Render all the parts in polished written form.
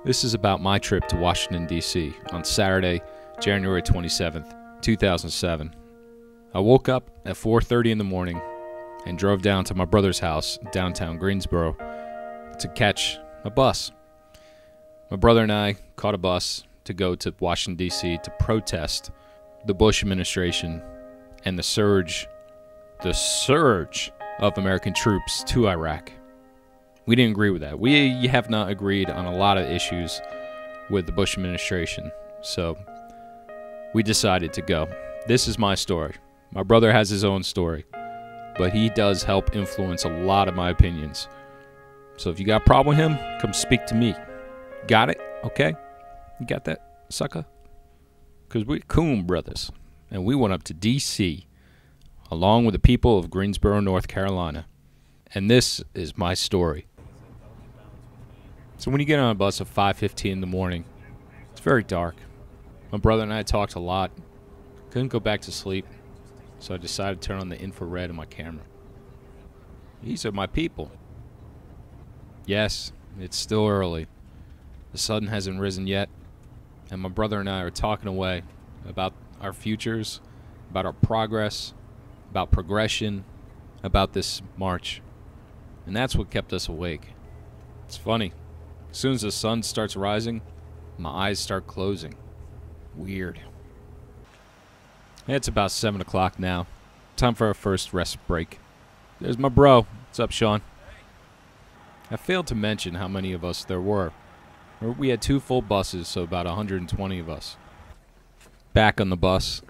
This is about my trip to Washington, D.C. on Saturday, January 27th, 2007. I woke up at 4:30 in the morning and drove down to my brother's house, downtown Greensboro, to catch a bus. My brother and I caught a bus to go to Washington, D.C. to protest the Bush administration and the surge of American troops to Iraq. We didn't agree with that. We have not agreed on a lot of issues with the Bush administration, so we decided to go. This is my story. My brother has his own story, but he does help influence a lot of my opinions. So if you got a problem with him, come speak to me. Got it? Okay? You got that, sucker? Because we're Coon brothers, and we went up to D.C. along with the people of Greensboro, North Carolina. And this is my story. So when you get on a bus at 5:15 in the morning, it's very dark. My brother and I talked a lot. Couldn't go back to sleep, so I decided to turn on the infrared in my camera. These are my people. Yes, it's still early. The sun hasn't risen yet, and my brother and I are talking away about our futures, about our progress, about progression, about this march. And that's what kept us awake. It's funny. As soon as the sun starts rising, my eyes start closing. Weird. It's about 7 o'clock now. Time for our first rest break. There's my bro. What's up, Sean? I failed to mention how many of us there were. We had 2 full buses, so about 120 of us. Back on the bus.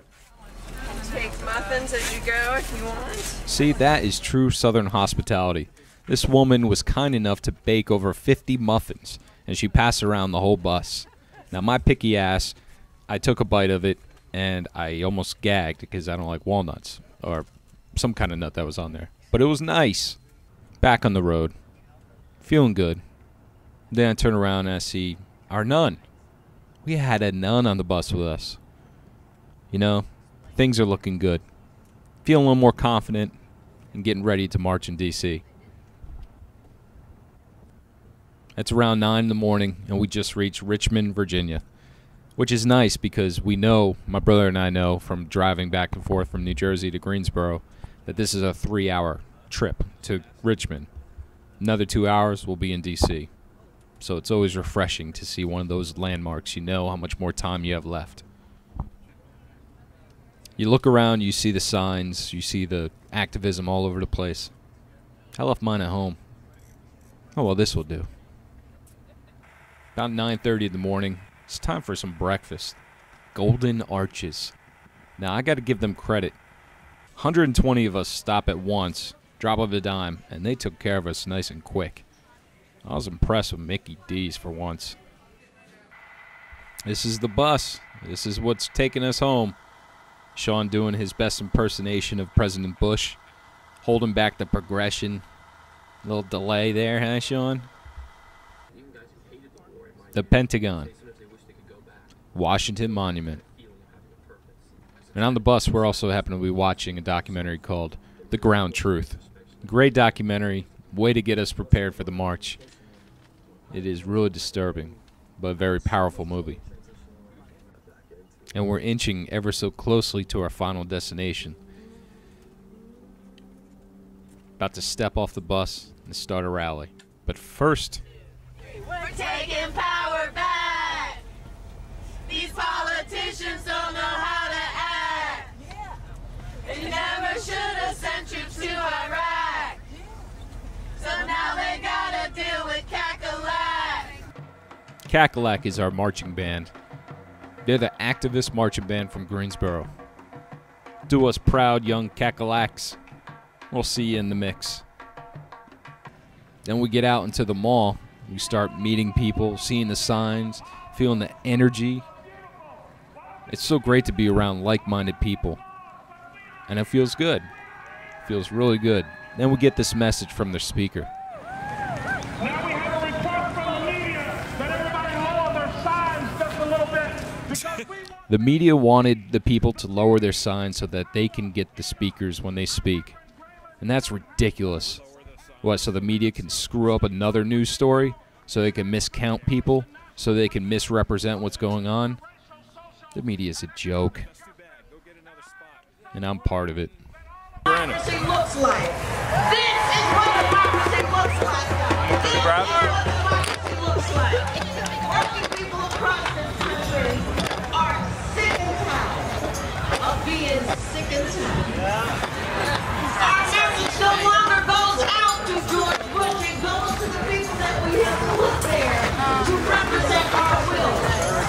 Take muffins as you go if you want. See, that is true Southern hospitality. This woman was kind enough to bake over 50 muffins, and she passed around the whole bus. Now, my picky ass, I took a bite of it, and I almost gagged because I don't like walnuts, or some kind of nut that was on there. But it was nice. Back on the road. Feeling good. Then I turn around and I see our nun. We had a nun on the bus with us. You know, things are looking good. Feeling a little more confident and getting ready to march in D.C. It's around 9 in the morning, and we just reached Richmond, Virginia, which is nice because we know, my brother and I know from driving back and forth from New Jersey to Greensboro, that this is a 3-hour trip to Richmond. Another 2 hours, we'll be in D.C. So it's always refreshing to see one of those landmarks. You know how much more time you have left. You look around, you see the signs, you see the activism all over the place. I left mine at home. Oh, well, this will do. About 9:30 in the morning, it's time for some breakfast. Golden Arches. Now, I got to give them credit. 120 of us stop at once, drop of a dime, and they took care of us nice and quick. I was impressed with Mickey D's for once. This is the bus. This is what's taking us home. Sean doing his best impersonation of President Bush, holding back the progression. A little delay there, huh, Sean? The Pentagon. Washington Monument. And on the bus, we're also happen to be watching a documentary called The Ground Truth. Great documentary. Way to get us prepared for the march. It is really disturbing, but a very powerful movie. And we're inching ever so closely to our final destination. About to step off the bus and start a rally. But first, we're taking power back. These politicians don't know how to act. They never should have sent troops to Iraq. So now they gotta deal with Cackalack. Cackalack is our marching band. They're the activist marching band from Greensboro. Do us proud, young Cackalacks. We'll see you in the mix. Then we get out into the mall. We start meeting people, seeing the signs, feeling the energy. It's so great to be around like-minded people. And it feels good. It feels really good. Then we get this message from their speaker. Now we have a request from the media that everybody lower their signs just a little bit. The media wanted the people to lower their signs so that they can get the speakers when they speak. And that's ridiculous. What, so the media can screw up another news story? So they can miscount people? so they can misrepresent what's going on. The media is a joke, and I'm part of it. Democracy looks like. This is what democracy looks like. This is what democracy looks like. Working people across this country are sick and tired of being sick and tired. Our message no longer goes out to George Bush. It goes to the people that we have put there to represent our will.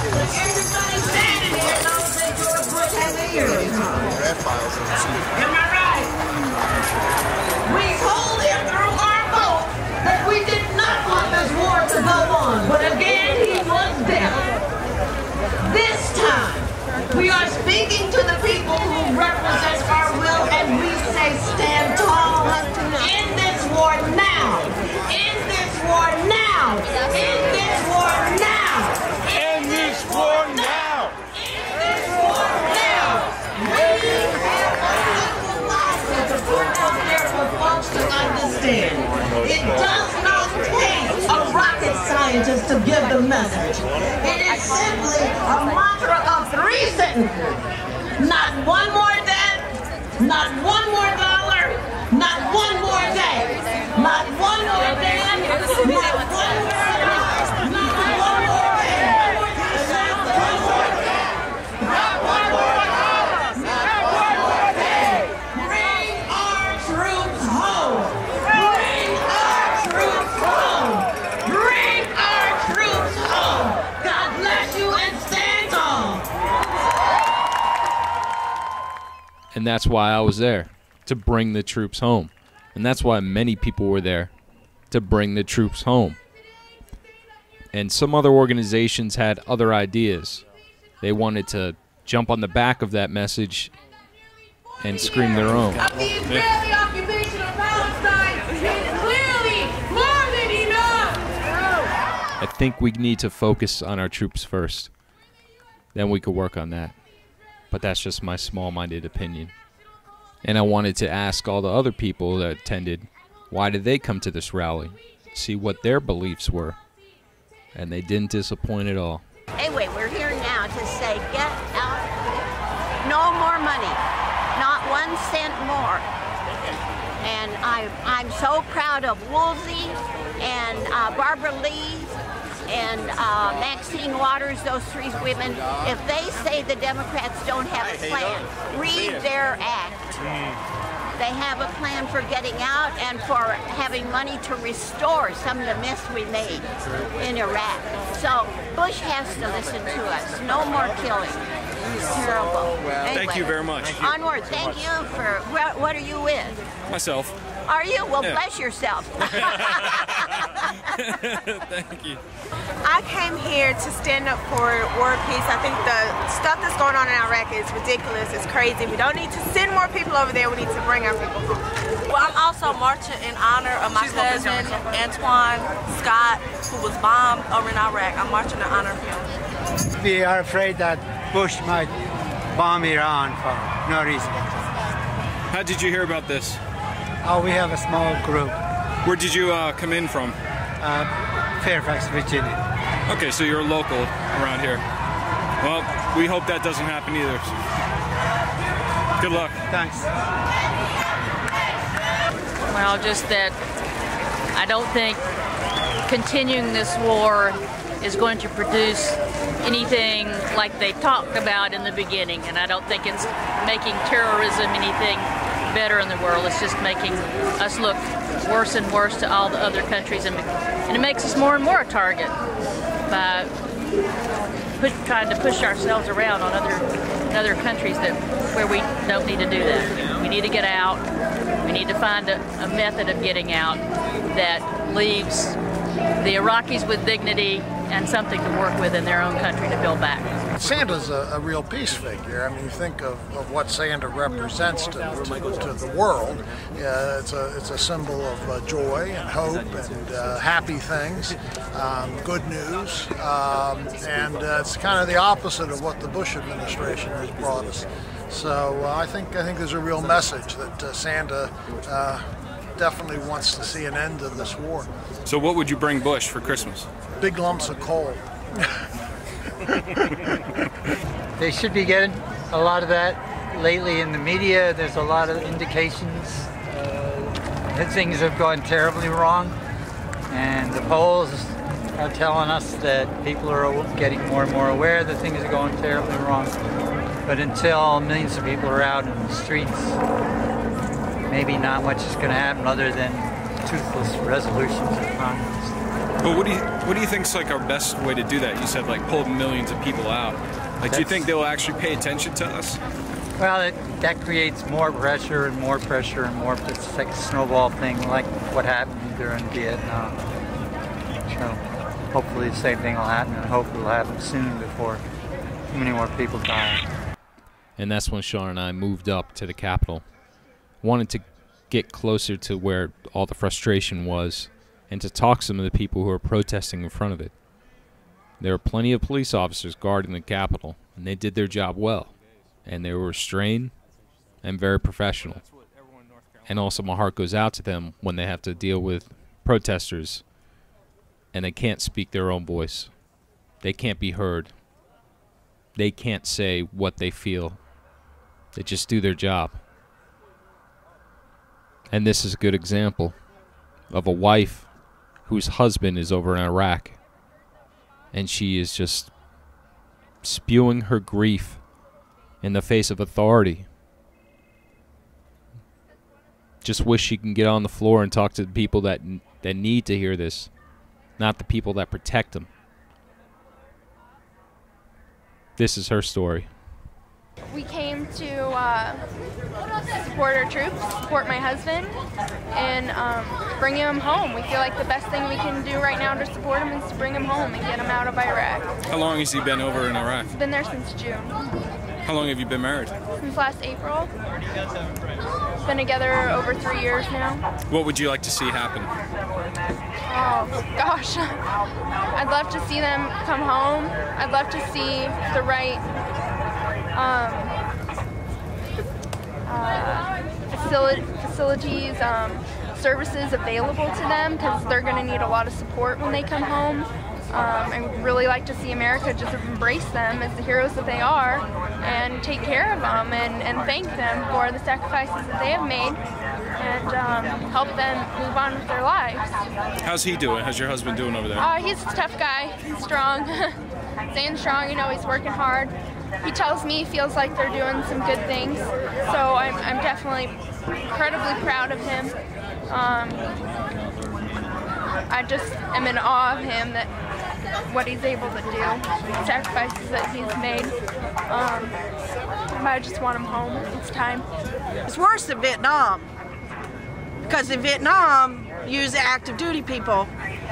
Everybody standing here knows that George Bush has a hearing. Am I right? We told him through our vote that we did not want this war to go on, but again he was deaf. This time, we are speaking to the people who represent our will, and we say stand tall. In this war now. In this war now. In this war now. End this war now! In this war now. We have a simple logic to put out there for folks to understand. It does not take a rocket scientist to give the message. It is simply a mantra of 3 sentences. Not one more death, not one more dollar, not one more day, not one more death, not one more house, not one more day, not one more death, not one more house, not one more day. Bring our troops home. Bring our troops home. Bring our troops home. God bless you and stand tall. And that's why I was there, to bring the troops home. And that's why many people were there, to bring the troops home. And some other organizations had other ideas. They wanted to jump on the back of that message and scream their own. Of the Israeli occupation of Palestine is clearly more than enough. I think we need to focus on our troops first. Then we could work on that. But that's just my small-minded opinion. And I wanted to ask all the other people that attended, why did they come to this rally? See what their beliefs were. And they didn't disappoint at all. Anyway, we're here now to say get out. No more money. Not 1 cent more. And I'm so proud of Woolsey and Barbara Lee and Maxine Waters, those 3 women. If they say the Democrats don't have a plan, read their act. They have a plan for getting out and for having money to restore some of the mess we made in Iraq. So Bush has to listen to us. No more killing. It's terrible. Anyway, thank you very much. Onward. Thank you for, what are you with? Myself. Are you? Well, Yeah. bless yourself. Thank you. I came here to stand up for world peace. I think the stuff that's going on in Iraq is ridiculous. It's crazy. We don't need to send more people over there. We need to bring our people home. Well, I'm also marching in honor of my cousin, Antoine Scott, who was bombed over in Iraq. I'm marching in honor of him. We are afraid that Bush might bomb Iran for no reason. How did you hear about this? Oh, we have a small group, Where did you come in from? Fairfax, Virginia. Okay, so you're local around here. Well, we hope that doesn't happen either. Good luck. Thanks. Well, just that I don't think continuing this war is going to produce anything like they talked about in the beginning, and I don't think it's making terrorism anything better in the world. It's just making us look worse and worse to all the other countries, and it makes us more and more a target by trying to push ourselves around on other countries where we don't need to do that. We need to get out. We need to find a method of getting out that leaves the Iraqis with dignity and something to work with in their own country to build back. Santa's a real peace figure. I mean, you think of what Santa represents to the world. It's a symbol of joy and hope and happy things, good news, and it's kind of the opposite of what the Bush administration has brought us. So I think there's a real message that Santa definitely wants to see an end to this war. So what would you bring Bush for Christmas? Big lumps of coal. They should be getting a lot of that. Lately in the media, there's a lot of indications that things have gone terribly wrong, and the polls are telling us that people are getting more and more aware that things are going terribly wrong. But until millions of people are out in the streets, maybe not much is going to happen other than toothless resolutions of Congress. But what do you think's like our best way to do that? You said like pull millions of people out. Like, do you think they'll actually pay attention to us? Well, that creates more pressure and more pressure and more. It's like a snowball thing, like what happened during Vietnam. So hopefully the same thing will happen, and hopefully it'll happen soon before too many more people die. And that's when Sean and I moved up to the Capitol. Wanted to get closer to where all the frustration was and to talk to some of the people who are protesting in front of it. There were plenty of police officers guarding the Capitol, and they did their job well. And they were restrained and very professional. And also my heart goes out to them when they have to deal with protesters and they can't speak their own voice. They can't be heard. They can't say what they feel. They just do their job. And this is a good example of a wife whose husband is over in Iraq, and she is just spewing her grief in the face of authority. Just wish she can get on the floor and talk to the people that need to hear this, not the people that protect them. This is her story. We came to support our troops, support my husband, and bring him home. We feel like the best thing we can do right now to support him is to bring him home and get him out of Iraq. How long has he been over in Iraq? He's been there since June. How long have you been married? Since last April. Been together over 3 years now. What would you like to see happen? Oh, gosh. I'd love to see them come home. I'd love to see the right facilities, services available to them, because they're going to need a lot of support when they come home. I would really like to see America just embrace them as the heroes that they are and take care of them and thank them for the sacrifices that they have made and help them move on with their lives. How's he doing? How's your husband doing over there? He's a tough guy. He's strong. Staying strong, you know, he's working hard. He tells me he feels like they're doing some good things, so I'm definitely incredibly proud of him. I just am in awe of him, that what he's able to do, the sacrifices that he's made. I just want him home. It's time. It's worse than Vietnam, because in Vietnam, you use active duty people,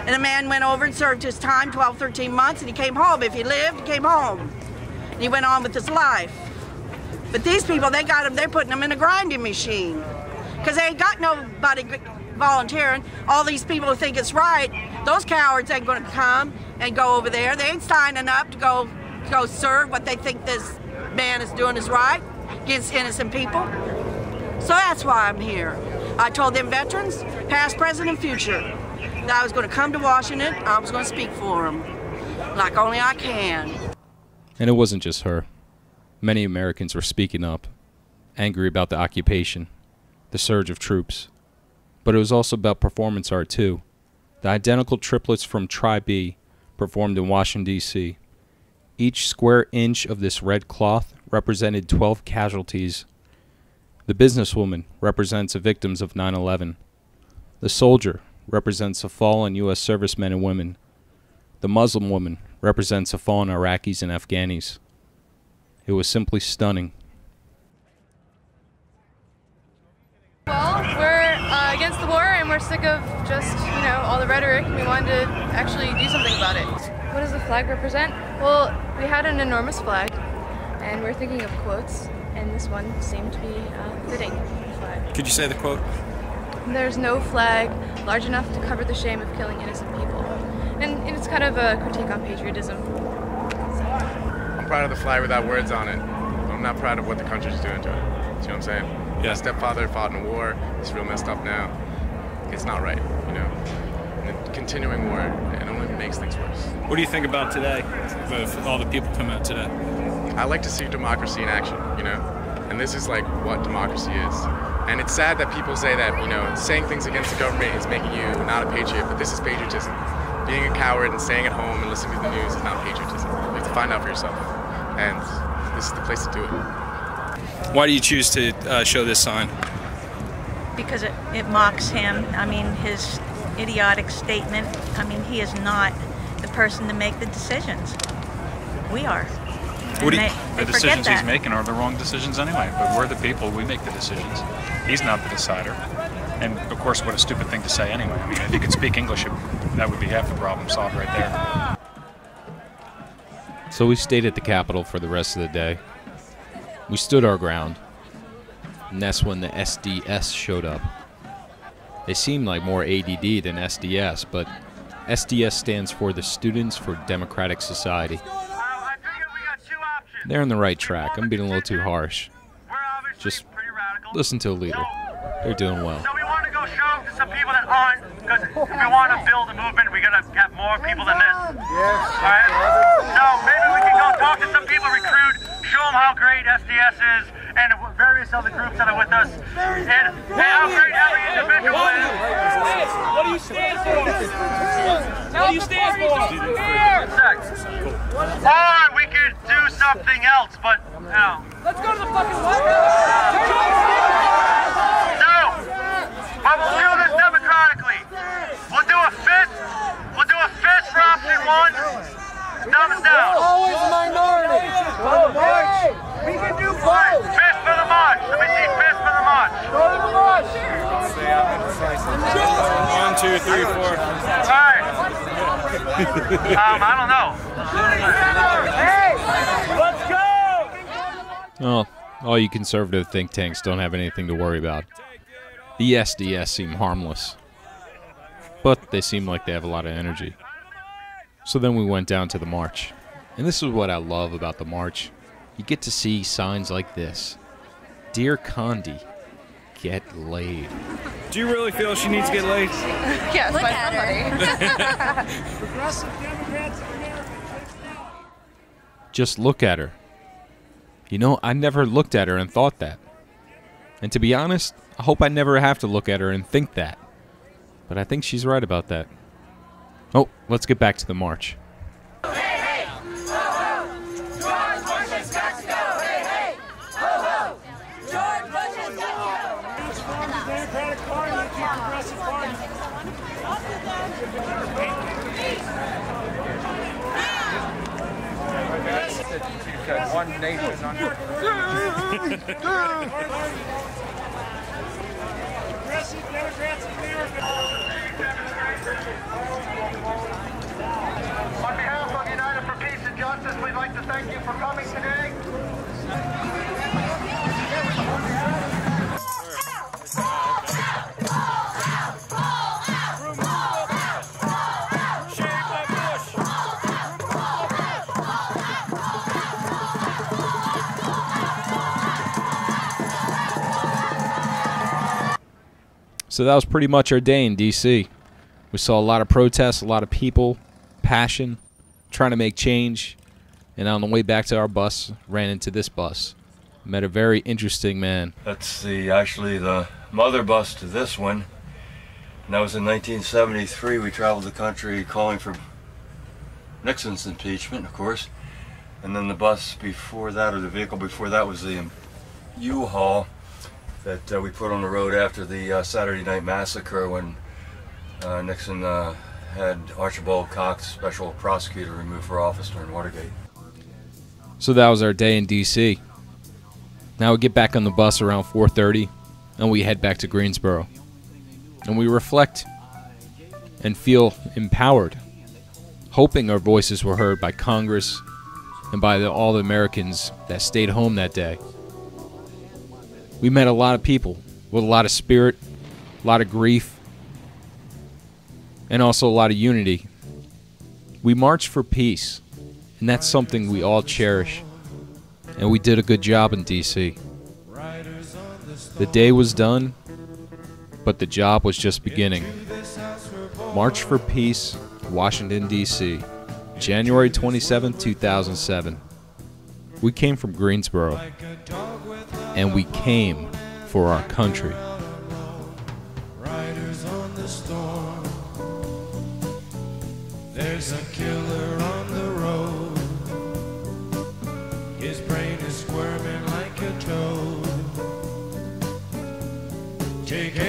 and a man went over and served his time, 12, 13 months, and he came home. If he lived, he came home. And he went on with his life. But these people, they got him, they're putting them in a grinding machine, because they ain't got nobody volunteering. All these people who think it's right, those cowards ain't going to come and go over there. They ain't signing up to go serve what they think this man is doing is right against innocent people. So that's why I'm here. I told them veterans, past, present, and future, that I was going to come to Washington. I was going to speak for them, like only I can. And it wasn't just her. Many Americans were speaking up, angry about the occupation, the surge of troops. But it was also about performance art, too. The identical triplets from Tri B performed in Washington, D.C. Each square inch of this red cloth represented 12 casualties. The businesswoman represents the victims of 9/11. The soldier represents the fallen U.S. servicemen and women. The Muslim woman represents the fallen Iraqis and Afghanis. It was simply stunning. Well, we're against the war, and we're sick of just, you know, all the rhetoric. We wanted to actually do something about it. What does the flag represent? Well, we had an enormous flag, and we're thinking of quotes, and this one seemed to be fitting the flag. Could you say the quote? There's no flag large enough to cover the shame of killing innocent people. And it's kind of a critique on patriotism. I'm proud of the flag without words on it. But I'm not proud of what the country's doing to it. Do you know what I'm saying? Yeah. My stepfather fought in a war. He's real messed up now. It's not right, you know. And continuing war, it only makes things worse. What do you think about today, with all the people come out today? I like to see democracy in action, you know? And this is like what democracy is. And it's sad that people say that, you know, saying things against the government is making you not a patriot, but this is patriotism. Being a coward and staying at home and listening to the news is not patriotism. You have to find out for yourself. And this is the place to do it. Why do you choose to show this sign? Because it mocks him. I mean, his idiotic statement. I mean, he is not the person to make the decisions. We are. What do you, the decisions he's making are the wrong decisions anyway, but we're the people, we make the decisions. He's not the decider. And of course, what a stupid thing to say anyway. I mean, if he could speak English, that would be half the problem solved right there. So we stayed at the Capitol for the rest of the day. We stood our ground. And that's when the SDS showed up. They seem like more ADD than SDS, but SDS stands for the Students for Democratic Society. They're on the right track. I'm being a little too harsh. Just listen to a leader. They're doing well. So we want to go show to some people that aren't, because if we want to build a movement, we got to have more people than this. Yes. All right? So maybe we can go talk to some people, recruit, show them how great SDS is, and various other groups that are with us, and how great every individual is. What do you stand for? What do you stand for? Or we could do something else, but no. Let's go to the fucking what? No! But we'll do this democratically. We'll do a fist. We'll do a fist for option one. Thumbs down. Always a minority. Hey, we can do both. Fist for the march. Let me see fist for the march. Go to the march. 1, 2, 3, 4. All right. I don't know. Hey, let's go. Well, all you conservative think tanks don't have anything to worry about. The SDS seem harmless, but they seem like they have a lot of energy. So then we went down to the march. And this is what I love about the march. You get to see signs like this. Dear Condi, get laid. Do you really feel she needs to get laid? Yes, Look by at somebody. Progressive Democrats in America. Just look at her. You know, I never looked at her and thought that. And to be honest, I hope I never have to look at her and think that. But I think she's right about that. Oh, let's get back to the march. One nation under. Progressive Democrats in America. On behalf of United for Peace and Justice, we'd like to thank you for coming today. So that was pretty much our day in D.C. We saw a lot of protests, a lot of people, passion, trying to make change. And on the way back to our bus, ran into this bus. Met a very interesting man. That's actually the mother bus to this one. And that was in 1973. We traveled the country calling for Nixon's impeachment, of course. And then the bus before that, or the vehicle before that, was the U-Haul that we put on the road after the Saturday night massacre when Nixon had Archibald Cox, special prosecutor, removed for office during Watergate. So that was our day in D.C. Now we get back on the bus around 4:30 and we head back to Greensboro. And we reflect and feel empowered, hoping our voices were heard by Congress and by all the Americans that stayed home that day. We met a lot of people with a lot of spirit, a lot of grief, and also a lot of unity. We marched for peace, and that's something we all cherish, and we did a good job in D.C. The day was done, but the job was just beginning. March for peace, Washington, D.C., January 27, 2007. We came from Greensboro, and we came for our country. Riders on the storm. There's a killer on the road. His brain is squirming like a toad. Take